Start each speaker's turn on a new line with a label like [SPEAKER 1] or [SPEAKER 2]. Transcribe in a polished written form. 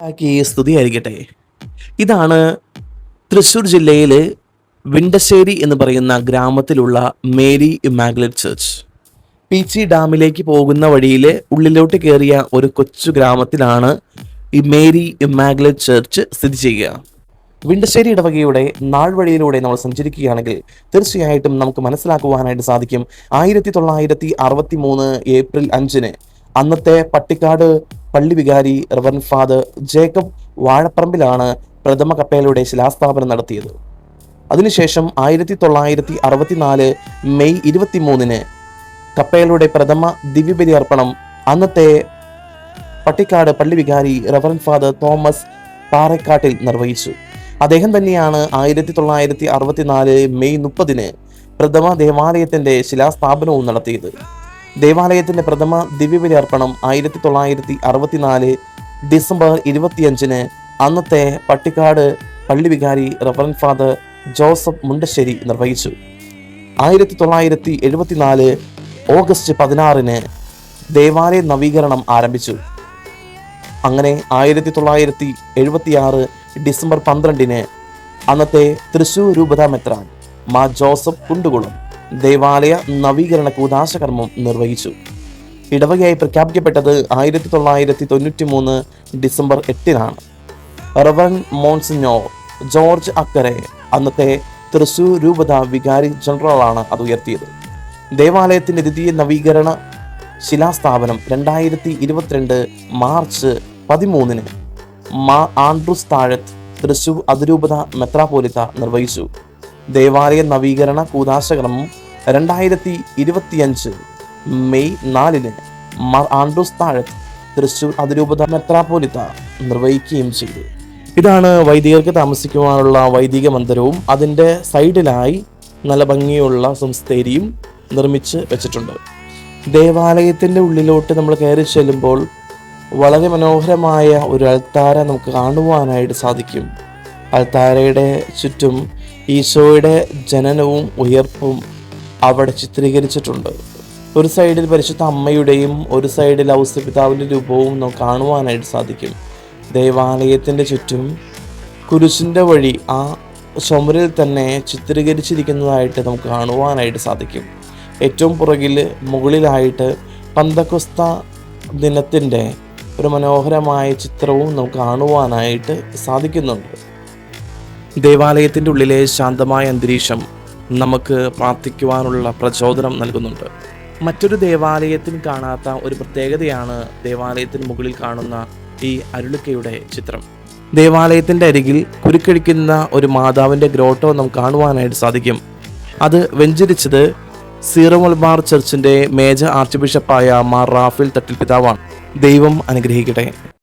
[SPEAKER 1] ആക്കി സ്തുതിയായിരിക്കട്ടെ. ഇതാണ് തൃശ്ശൂർ ജില്ലയിലെ വിണ്ടശ്ശേരി എന്ന് പറയുന്ന ഗ്രാമത്തിലുള്ള മേരി ഇമ്മാക്കുലേറ്റ് ചർച്ച്. പീച്ചി ഡാമിലേക്ക് പോകുന്ന വഴിയിൽ ഉള്ളിലോട്ട് കയറിയ ഒരു കൊച്ചു ഗ്രാമത്തിലാണ് ഈ മേരി ഇമ്മാക്കുലേറ്റ് ചർച്ച് സ്ഥിതി ചെയ്യുക. വിണ്ടശ്ശേരി ഇടവകയുടെ നാൾവഴിയിലൂടെ നമ്മൾ സഞ്ചരിക്കുകയാണെങ്കിൽ തീർച്ചയായിട്ടും നമുക്ക് മനസ്സിലാക്കുവാനായിട്ട് സാധിക്കും, 1963 ഏപ്രിൽ 5 അന്നത്തെ പട്ടിക്കാട് പള്ളി വികാരി റവറൻഡ് ഫാദർ ജേക്കബ് വാഴപ്പറമ്പിലാണ് പ്രഥമ കപ്പേലയുടെ ശിലാസ്ഥാപനം നടത്തിയത്. അതിനുശേഷം 1964 മെയ് 23 കപ്പേലയുടെ പ്രഥമ ദിവ്യബലി അർപ്പണം അന്നത്തെ പട്ടിക്കാട് പള്ളി വികാരി റവറൻഡ് ഫാദർ തോമസ് പാറക്കാട്ടിൽ നിർവഹിച്ചു. അദ്ദേഹം തന്നെയാണ് 1964 മെയ് 30 പ്രഥമ ദേവാലയത്തിന്റെ ശിലാസ്ഥാപനവും നടത്തിയത്. ദേവാലയത്തിന്റെ പ്രഥമ ദിവ്യബലി അർപ്പണം 1964 ഡിസംബർ 25 അന്നത്തെ പട്ടിക്കാട് പള്ളി വികാരി റവറൻഡ് ഫാദർ ജോസഫ് മുണ്ടശ്ശേരി നിർവഹിച്ചു. 1974 ഓഗസ്റ്റ് 16 ദേവാലയ നവീകരണം ആരംഭിച്ചു. അങ്ങനെ 1976 ഡിസംബർ 12 അന്നത്തെ തൃശൂർ രൂപതാ മെത്രാൻ മാ ജോസഫ് കുണ്ടുകുളം ദേവാലയ നവീകരണ കൂദാശകർമ്മം നിർവഹിച്ചു. ഇടവകയായി പ്രഖ്യാപിക്കപ്പെട്ടത് 1993 ഡിസംബർ 8 റവറൻ മോൺസിഞ്ഞോർ ജോർജ് അക്കരെ അന്നത്തെ തൃശൂർ രൂപത വികാരി ജനറലാണ് അത് ഉയർത്തിയത്. ദേവാലയത്തിന്റെ ദ്വിതീയ നവീകരണ ശിലാസ്ഥാപനം 2022 മാർച്ച് 13 മാ ആൻഡ്രൂസ് താഴത്ത് തൃശൂർ അതിരൂപത മെത്രാപ്പോലിത്ത നിർവഹിച്ചു. ദേവാലയ നവീകരണ കൂദാശകർമ്മം 2025 മെയ് 4 മാർ ആൻഡ്രൂസ് താഴത്ത് തൃശൂർ അതിരൂപത മെത്രാപ്പോലിത്ത നിർവഹിക്കുകയും ചെയ്തു. ഇതാണ് വൈദികർക്ക് താമസിക്കുവാനുള്ള വൈദിക മന്ദിരവും അതിൻ്റെ സൈഡിലായി നല്ല ഭംഗിയുള്ള സംസ്ഥേരിയും നിർമ്മിച്ച് വെച്ചിട്ടുണ്ട്. ദേവാലയത്തിൻ്റെ ഉള്ളിലോട്ട് നമ്മൾ കയറി ചെല്ലുമ്പോൾ വളരെ മനോഹരമായ ഒരു അൾത്താര നമുക്ക് കാണുവാനായിട്ട് സാധിക്കും. അൾത്താരയുടെ ചുറ്റും ഈശോയുടെ ജനനവും ഉയർപ്പും അവിടെ ചിത്രീകരിച്ചിട്ടുണ്ട്. ഒരു സൈഡിൽ പരിശുദ്ധ അമ്മയുടെയും ഒരു സൈഡിൽ ഔസേപ്പിതാവിൻ്റെ രൂപവും നമുക്ക് കാണുവാനായിട്ട് സാധിക്കും. ദേവാലയത്തിൻ്റെ ചുറ്റും കുരിശിൻ്റെ വഴി ആ ചുമരിൽ തന്നെ ചിത്രീകരിച്ചിരിക്കുന്നതായിട്ട് നമുക്ക് കാണുവാനായിട്ട് സാധിക്കും. ഏറ്റവും പുറകിൽ മുകളിലായിട്ട് പന്തക്കൊസ്ത ദിനത്തിൻ്റെ ഒരു മനോഹരമായ ചിത്രവും നമുക്ക് കാണുവാനായിട്ട് സാധിക്കുന്നുണ്ട്. ദേവാലയത്തിൻ്റെ ഉള്ളിലെ ശാന്തമായ അന്തരീക്ഷം നമുക്ക് പ്രാർത്ഥിക്കുവാനുള്ള പ്രചോദനം നൽകുന്നുണ്ട്. മറ്റൊരു ദേവാലയത്തിൽ കാണാത്ത ഒരു പ്രത്യേകതയാണ് ദേവാലയത്തിന് മുകളിൽ കാണുന്ന ഈ അരുളിക്കയുടെ ചിത്രം. ദേവാലയത്തിൻ്റെ അരികിൽ കുരുക്കഴിക്കുന്ന ഒരു മാതാവിൻ്റെ ഗ്രോട്ടോ നമുക്ക് കാണുവാനായിട്ട് സാധിക്കും. അത് വെഞ്ചരിച്ചത് സീറോ മലബാർ ചർച്ചിൻ്റെ മേജർ ആർച്ച് ബിഷപ്പായ മാർ റാഫേൽ തട്ടിൽ പിതാവാണ്. ദൈവം അനുഗ്രഹിക്കട്ടെ.